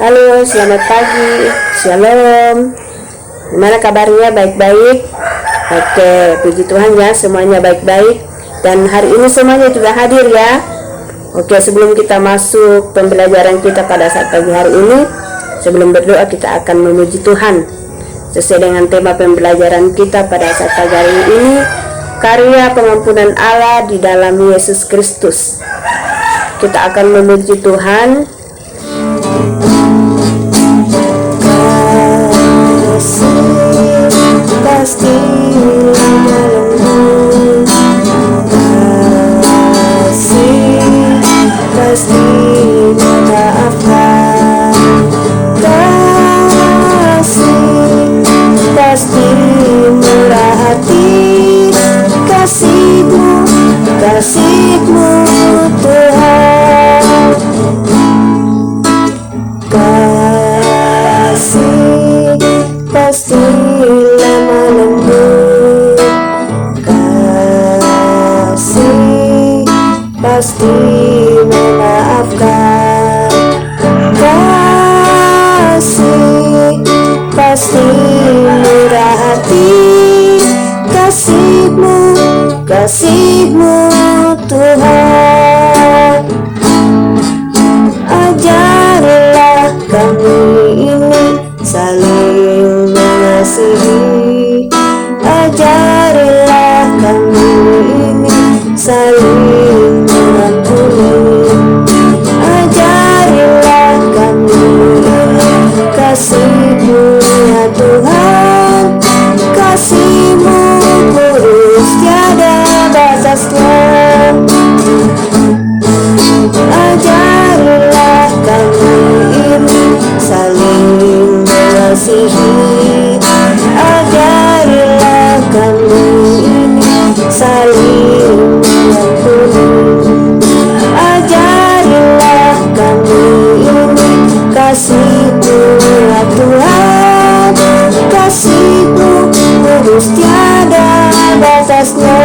Halo, selamat pagi. Shalom. Gimana kabarnya? Baik-baik? Oke, puji Tuhan ya, semuanya baik-baik. Dan hari ini semuanya juga hadir ya. Oke, sebelum kita masuk pembelajaran kita pada saat pagi hari ini, sebelum berdoa kita akan memuji Tuhan sesuai dengan tema pembelajaran kita pada saat pagi hari ini, karya pengampunan Allah di dalam Yesus Kristus. Kita akan memuji Tuhan. Pasti pasti memaafkan, kasih pasti murah hati, kasih-Mu Tuhan, kasih pasti lama lembut, kasih pasti memaafkan, kasih pasti murah hati, kasih-Mu Tuhan. Ajarlah kami ini saling mengasihi, ajarilah kami ini saling mengampuni, ajarilah kami ini kasih-Mu ya Tuhan, kasih-Mu kurus tiada batasnya. Ajarilah kami ini saling mengasihi, ajarilah kami ini saling mengampuni, ajarilah kami ini kasih-Mu ya Tuhan, kasih-Mu kudus tiada batasnya.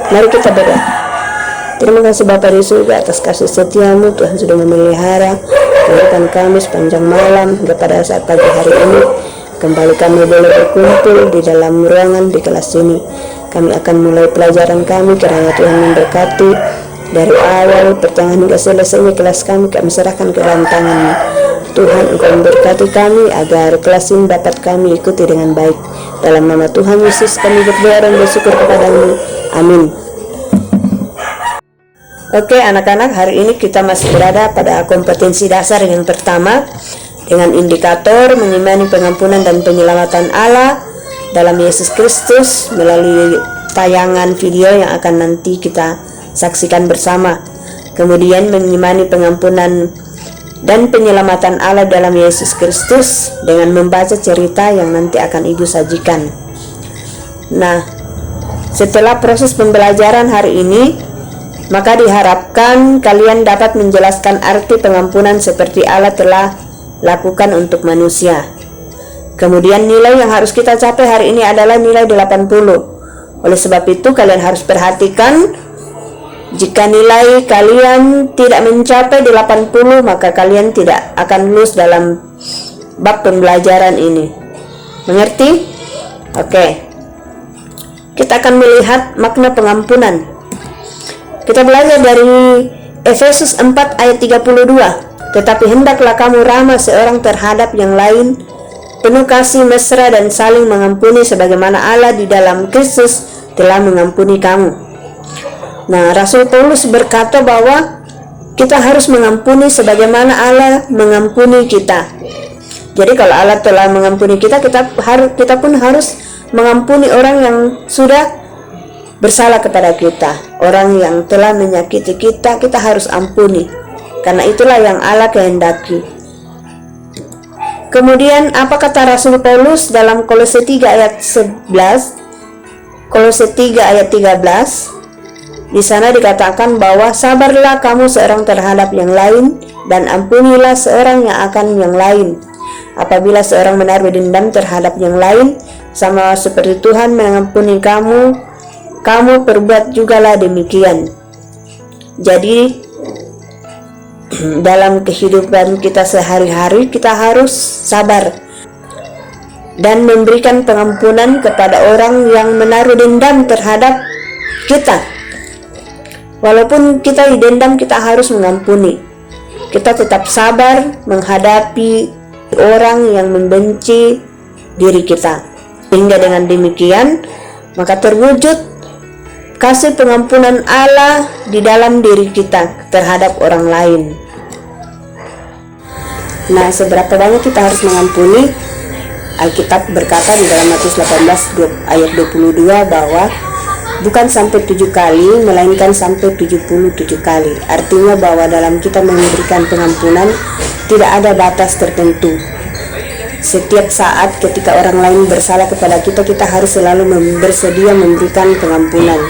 Mari kita berdoa. Terima kasih Bapa di surga atas kasih setia-Mu. Tuhan sudah memelihara kehidupan kami sepanjang malam hingga pada saat pagi hari ini. Kembali kami boleh berkumpul di dalam ruangan di kelas ini. Kami akan mulai pelajaran kami, kiranya Tuhan memberkati dari awal pertengahan hingga selesainya kelas kami serahkan ke dalam tangan-Mu. Tuhan, Engkau memberkati kami agar kelas ini dapat kami ikuti dengan baik. Dalam nama Tuhan Yesus kami berdoa dan bersyukur kepada-Mu. Amin. Oke anak-anak, hari ini kita masih berada pada kompetensi dasar yang pertama dengan indikator mengimani pengampunan dan penyelamatan Allah dalam Yesus Kristus melalui tayangan video yang akan nanti kita saksikan bersama. Kemudian mengimani pengampunan dan penyelamatan Allah dalam Yesus Kristus dengan membaca cerita yang nanti akan Ibu sajikan. Nah, setelah proses pembelajaran hari ini, maka diharapkan kalian dapat menjelaskan arti pengampunan seperti Allah telah lakukan untuk manusia. Kemudian nilai yang harus kita capai hari ini adalah nilai 80. Oleh sebab itu kalian harus perhatikan, jika nilai kalian tidak mencapai 80, maka kalian tidak akan lulus dalam bab pembelajaran ini. Mengerti? Oke. Kita akan melihat makna pengampunan. Kita belajar dari Efesus 4 ayat 32. Tetapi hendaklah kamu ramah seorang terhadap yang lain, penuh kasih mesra dan saling mengampuni sebagaimana Allah di dalam Kristus telah mengampuni kamu. Nah, Rasul Paulus berkata bahwa kita harus mengampuni sebagaimana Allah mengampuni kita. Jadi kalau Allah telah mengampuni kita, kita pun harus mengampuni orang yang sudah bersalah kepada kita. Orang yang telah menyakiti kita, kita harus ampuni, karena itulah yang Allah kehendaki. Kemudian apa kata Rasul Paulus dalam Kolose 3 ayat 11? Kolose 3 ayat 13. Di sana dikatakan bahwa sabarlah kamu seorang terhadap yang lain dan ampunilah seorang yang akan yang lain. Apabila seorang menaruh dendam terhadap yang lain, sama seperti Tuhan mengampuni kamu, kamu perbuat jugalah demikian. Jadi dalam kehidupan kita sehari-hari kita harus sabar dan memberikan pengampunan kepada orang yang menaruh dendam terhadap kita. Walaupun kita didendam, kita harus mengampuni. Kita tetap sabar menghadapi orang yang membenci diri kita. Sehingga dengan demikian, maka terwujud kasih pengampunan Allah di dalam diri kita terhadap orang lain. Nah, seberapa banyak kita harus mengampuni? Alkitab berkata di dalam Matius 18 ayat 22 bahwa bukan sampai 7 kali, melainkan sampai 77 kali. Artinya bahwa dalam kita memberikan pengampunan tidak ada batas tertentu. Setiap saat ketika orang lain bersalah kepada kita, kita harus selalu bersedia memberikan pengampunan.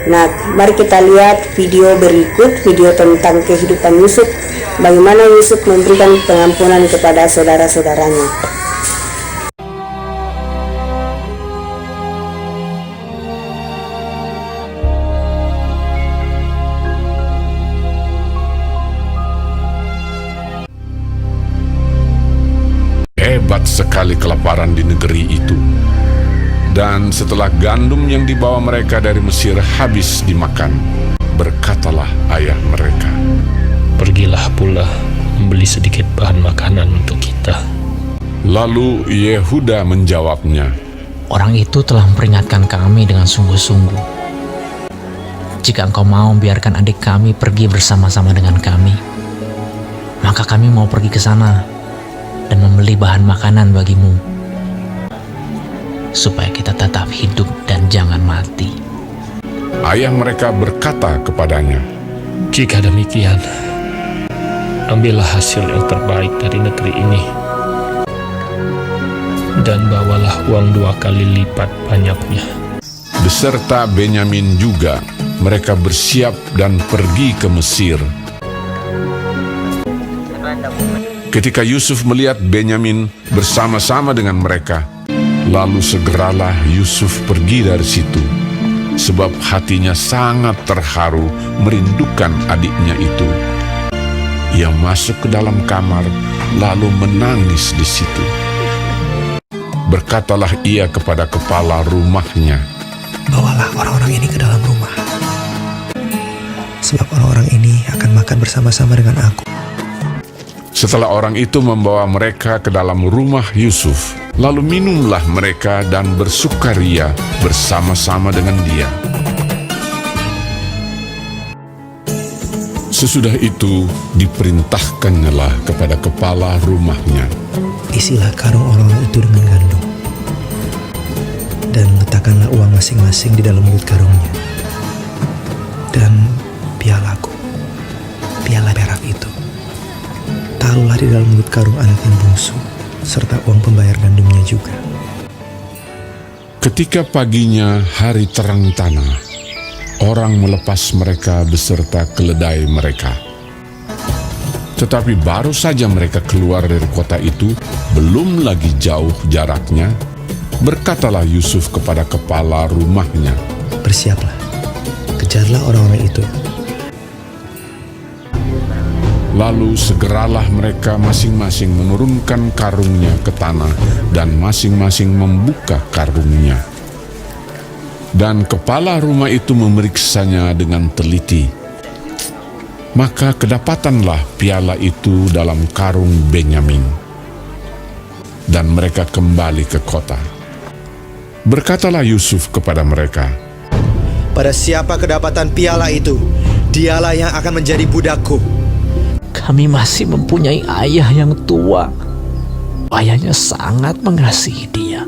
Nah, mari kita lihat video berikut, video tentang kehidupan Yusuf, bagaimana Yusuf memberikan pengampunan kepada saudara-saudaranya. Hebat sekali kelaparan di negeri itu. Dan setelah gandum yang dibawa mereka dari Mesir habis dimakan, berkatalah ayah mereka, "Pergilah pula membeli sedikit bahan makanan untuk kita." Lalu Yehuda menjawabnya, "Orang itu telah memperingatkan kami dengan sungguh-sungguh. Jika engkau mau biarkan adik kami pergi bersama-sama dengan kami, maka kami mau pergi ke sana dan membeli bahan makanan bagimu, supaya kita tetap hidup dan jangan mati." ayah mereka berkata kepadanya, "Jika demikian, ambillah hasil yang terbaik dari negeri ini, dan bawalah uang 2 kali lipat banyaknya." Beserta Benyamin juga, mereka bersiap dan pergi ke Mesir. Ketika Yusuf melihat Benyamin bersama-sama dengan mereka, lalu segeralah Yusuf pergi dari situ, sebab hatinya sangat terharu merindukan adiknya itu. Ia masuk ke dalam kamar, lalu menangis di situ. Berkatalah ia kepada kepala rumahnya, "Bawalah orang-orang ini ke dalam rumah, sebab orang-orang ini akan makan bersama-sama dengan aku." Setelah orang itu membawa mereka ke dalam rumah Yusuf, lalu minumlah mereka dan bersukaria bersama-sama dengan dia. Sesudah itu diperintahkannyalah kepada kepala rumahnya, "Isilah karung orang-orang itu dengan gandum, dan letakkanlah uang masing-masing di dalam mulut karungnya. Dan pialaku, piala perak itu, taruhlah di dalam mulut karung anak yang bungsu, serta uang pembayar gandumnya juga." Ketika paginya hari terang tanah, orang melepas mereka beserta keledai mereka. Tetapi baru saja mereka keluar dari kota itu, belum lagi jauh jaraknya, berkatalah Yusuf kepada kepala rumahnya, "Bersiaplah, kejarlah orang-orang itu." Lalu segeralah mereka masing-masing menurunkan karungnya ke tanah dan masing-masing membuka karungnya. Dan kepala rumah itu memeriksanya dengan teliti. Maka kedapatanlah piala itu dalam karung Benyamin. Dan mereka kembali ke kota. Berkatalah Yusuf kepada mereka, "Pada siapa kedapatan piala itu, dialah yang akan menjadi budakku." Kami masih mempunyai ayah yang tua. Ayahnya sangat mengasihi dia.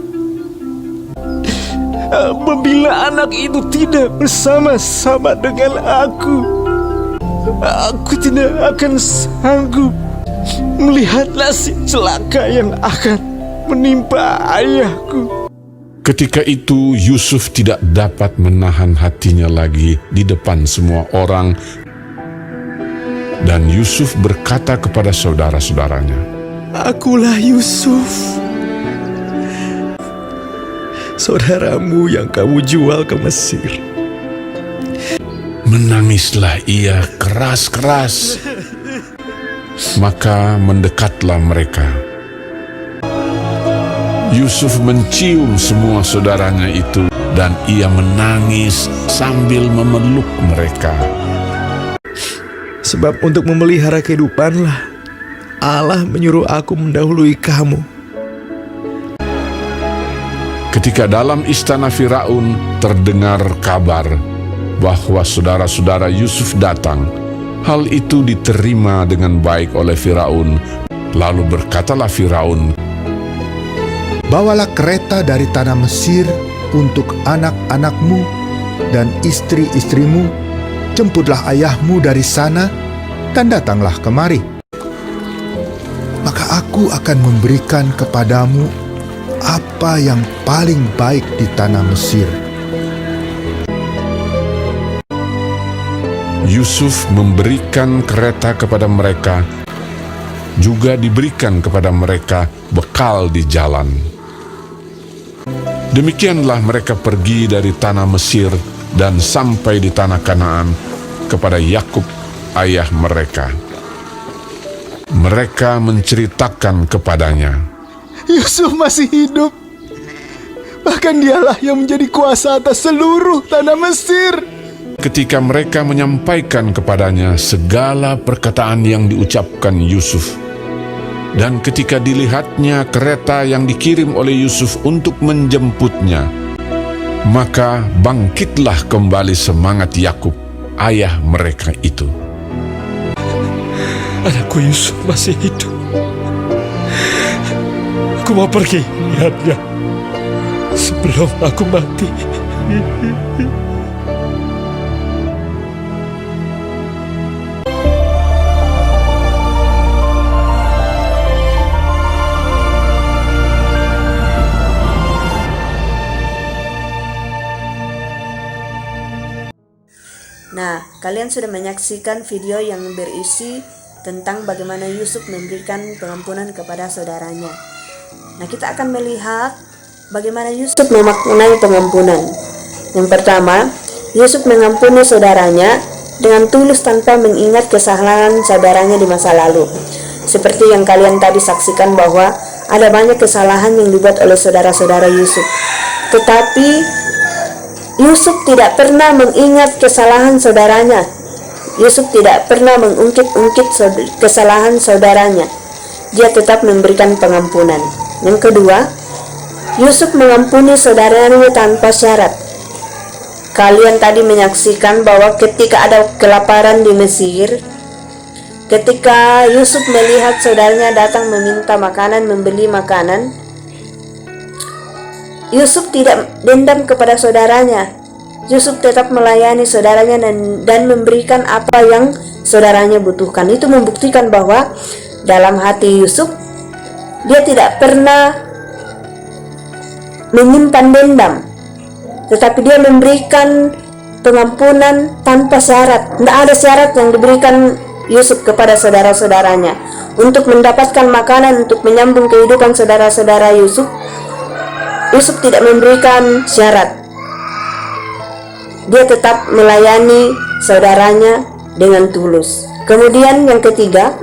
Apabila anak itu tidak bersama-sama dengan aku tidak akan sanggup melihat nasib celaka yang akan menimpa ayahku." ketika itu Yusuf tidak dapat menahan hatinya lagi di depan semua orang. Dan Yusuf berkata kepada saudara-saudaranya, "Akulah Yusuf. saudaramu yang kamu jual ke Mesir. Menangislah ia keras-keras. Maka mendekatlah mereka. Yusuf mencium semua saudaranya itu dan ia menangis sambil memeluk mereka. Sebab untuk memelihara kehidupanlah Allah menyuruh aku mendahului kamu. Ketika dalam istana Firaun terdengar kabar bahwa saudara-saudara Yusuf datang, hal itu diterima dengan baik oleh Firaun. Lalu berkatalah Firaun, "Bawalah kereta dari tanah Mesir untuk anak-anakmu dan istri-istrimu, jemputlah ayahmu dari sana dan datanglah kemari. Maka aku akan memberikan kepadamu apa yang paling baik di tanah Mesir." Yusuf memberikan kereta kepada mereka, juga diberikan kepada mereka bekal di jalan. Demikianlah mereka pergi dari tanah Mesir dan sampai di tanah Kanaan kepada Yakub ayah mereka. Mereka menceritakan kepadanya, Yusuf masih hidup. Bahkan dialah yang menjadi kuasa atas seluruh tanah Mesir. ketika mereka menyampaikan kepadanya segala perkataan yang diucapkan Yusuf. Dan ketika dilihatnya kereta yang dikirim oleh Yusuf untuk menjemputnya, maka bangkitlah kembali semangat Yakub, ayah mereka itu. Anakku Yusuf masih hidup. Aku mau pergi lihatnya sebelum aku mati. Nah, kalian sudah menyaksikan video yang berisi tentang bagaimana Yusuf memberikan pengampunan kepada saudaranya. Nah, kita akan melihat bagaimana Yusuf memaknai pengampunan. Yang pertama, Yusuf mengampuni saudaranya dengan tulus tanpa mengingat kesalahan saudaranya di masa lalu. Seperti yang kalian tadi saksikan bahwa ada banyak kesalahan yang dibuat oleh saudara-saudara Yusuf. Tetapi Yusuf tidak pernah mengingat kesalahan saudaranya. Yusuf tidak pernah mengungkit-ungkit kesalahan saudaranya. Dia tetap memberikan pengampunan. Yang kedua, Yusuf mengampuni saudaranya tanpa syarat. Kalian tadi menyaksikan bahwa ketika ada kelaparan di Mesir, ketika Yusuf melihat saudaranya datang meminta makanan, membeli makanan, Yusuf tidak dendam kepada saudaranya. Yusuf tetap melayani saudaranya dan memberikan apa yang saudaranya butuhkan. Itu membuktikan bahwa dalam hati Yusuf, dia tidak pernah menyimpan dendam, tetapi dia memberikan pengampunan tanpa syarat. Tidak ada syarat yang diberikan Yusuf kepada saudara-saudaranya untuk mendapatkan makanan, untuk menyambung kehidupan saudara-saudara Yusuf. Yusuf tidak memberikan syarat. Dia tetap melayani saudaranya dengan tulus. Kemudian yang ketiga,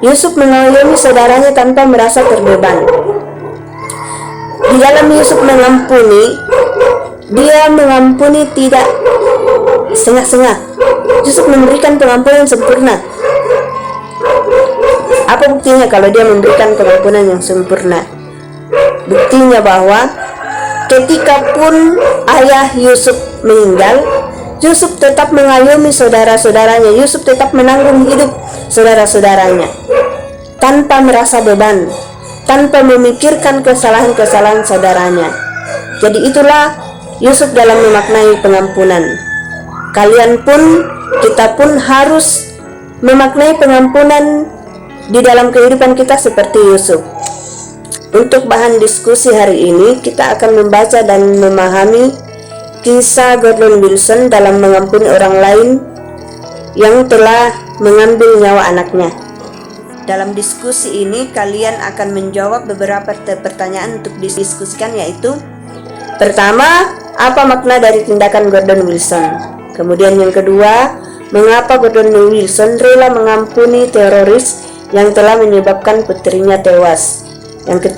Yusuf mengayomi saudaranya tanpa merasa terbeban. Di dalam Yusuf mengampuni, dia mengampuni tidak setengah-setengah. Yusuf memberikan pengampunan sempurna. Apa buktinya kalau dia memberikan pengampunan yang sempurna? Buktinya bahwa ketika pun ayah Yusuf meninggal, Yusuf tetap mengayomi saudara-saudaranya. Yusuf tetap menanggung hidup saudara-saudaranya tanpa merasa beban, tanpa memikirkan kesalahan-kesalahan saudaranya. Jadi itulah Yusuf dalam memaknai pengampunan. Kalian pun, kita pun harus memaknai pengampunan di dalam kehidupan kita seperti Yusuf. Untuk bahan diskusi hari ini, kita akan membaca dan memahami kisah Gordon Wilson dalam mengampuni orang lain yang telah mengambil nyawa anaknya. Dalam diskusi ini, kalian akan menjawab beberapa pertanyaan untuk didiskusikan, yaitu Pertama, apa makna dari tindakan Gordon Wilson? Kemudian yang kedua, mengapa Gordon Wilson rela mengampuni teroris yang telah menyebabkan putrinya tewas? Yang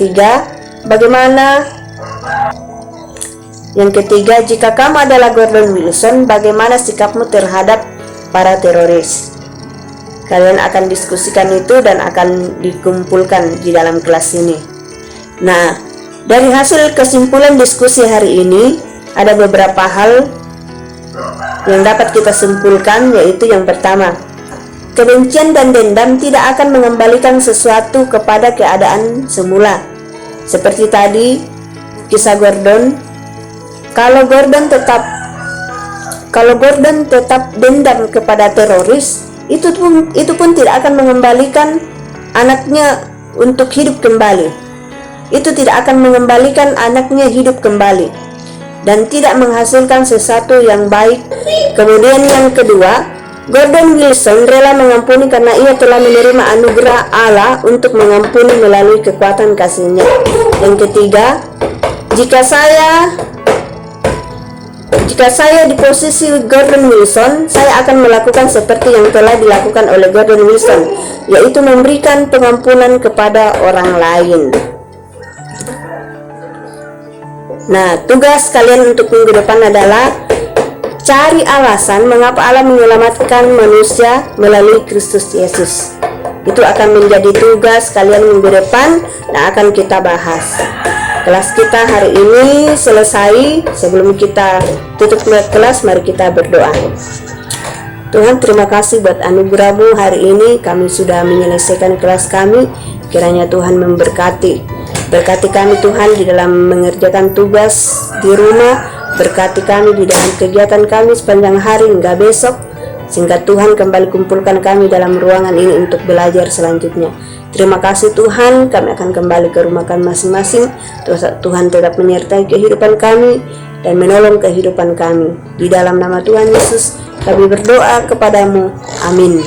ketiga, jika kamu adalah Gordon Wilson, bagaimana sikapmu terhadap para teroris? Kalian akan diskusikan itu dan akan dikumpulkan di dalam kelas ini. Nah, dari hasil kesimpulan diskusi hari ini, ada beberapa hal yang dapat kita simpulkan, yaitu yang pertama, kebencian dan dendam tidak akan mengembalikan sesuatu kepada keadaan semula. Seperti tadi, kisah Gordon, kalau Gordon tetap dendam kepada teroris, itu pun tidak akan mengembalikan anaknya untuk hidup kembali. Itu tidak akan mengembalikan anaknya hidup kembali dan tidak menghasilkan sesuatu yang baik. Kemudian yang kedua, Gordon Wilson rela mengampuni karena ia telah menerima anugerah Allah untuk mengampuni melalui kekuatan kasih-Nya. Yang ketiga, jika saya di posisi Gordon Wilson, saya akan melakukan seperti yang telah dilakukan oleh Gordon Wilson, yaitu memberikan pengampunan kepada orang lain. Nah, tugas kalian untuk minggu depan adalah cari alasan mengapa Allah menyelamatkan manusia melalui Kristus Yesus. Itu akan menjadi tugas kalian minggu depan dan akan kita bahas. Kelas kita hari ini selesai. Sebelum kita tutup kelas, mari kita berdoa. Tuhan, terima kasih buat anugerah-Mu hari ini. Kami sudah menyelesaikan kelas kami. Kiranya Tuhan memberkati. Berkati kami Tuhan di dalam mengerjakan tugas di rumah. Berkati kami di dalam kegiatan kami sepanjang hari hingga besok. Sehingga Tuhan kembali kumpulkan kami dalam ruangan ini untuk belajar selanjutnya. Terima kasih Tuhan, kami akan kembali ke rumah kami masing-masing. Tuhan tetap menyertai kehidupan kami dan menolong kehidupan kami. Di dalam nama Tuhan Yesus kami berdoa kepadamu. Amin.